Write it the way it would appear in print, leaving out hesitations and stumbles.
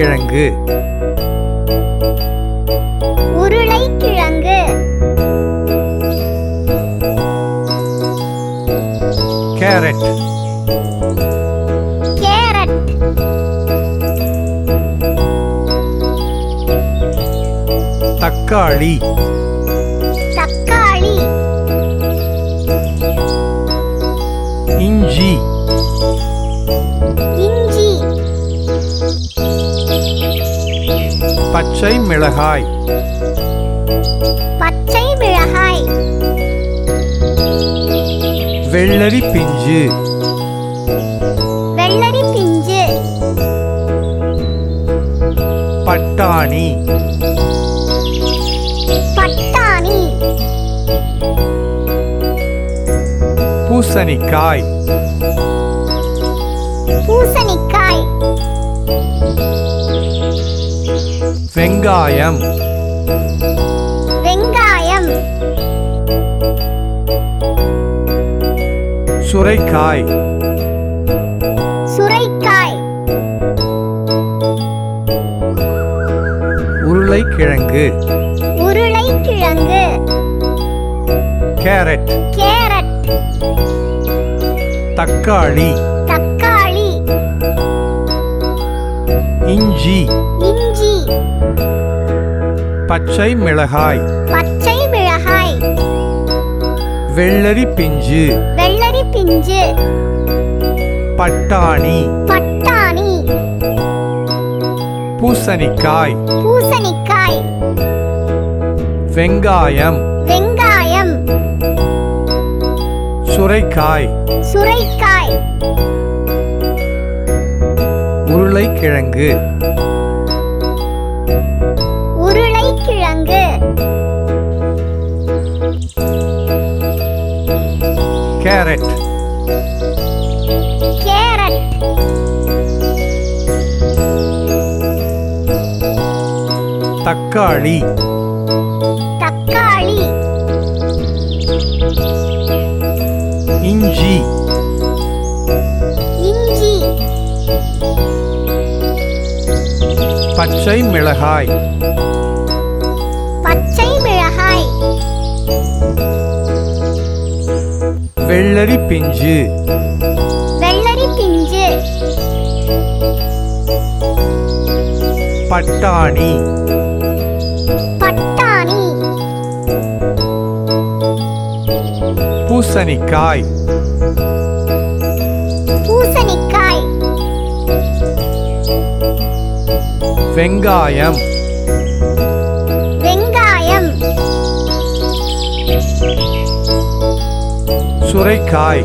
உருளைக்கிழங்கு உருளைக்கிழங்கு carrot carrot தக்காளி தக்காளி இஞ்சி இஞ்சி பச்சை மிளகாய் பச்சை மிளகாய் வெள்ளரி பிஞ்சு வெள்ளரி பிஞ்சு பட்டாணி பட்டாணி பூசணிக்காய் பூசணிக்காய் வெங்காயம் வெங்காயம் சுரைக்காய் சுரைக்காய் உருளைக்கிழங்கு உருளைக்கிழங்கு கேரட் கேரட் தக்காளி தக்காளி இஞ்சி இஞ்சி பச்சை மிளகாய் பச்சை மிளகாய் வெள்ளரி பிஞ்சு வெள்ளரி பிஞ்சு பட்டாணி பட்டாணி பூசணிக்காய் பூசணிக்காய் வெங்காயம் வெங்காயம் சுரைக்காய் சுரைக்காய் உருளைக்கிழங்கு உருளைக்கிழங்கு கேரட் கேரட் தக்காளி தக்காளி இஞ்சி இஞ்சி பச்சை மிளகாய் பச்சை மிளகாய் வெள்ளரி பிஞ்சு வெள்ளரி பிஞ்சு பட்டாணி பட்டாணி பூசணிக்காய் பூசணிக்காய் வெங்காயம் வெங்காயம் சுரைக்காய்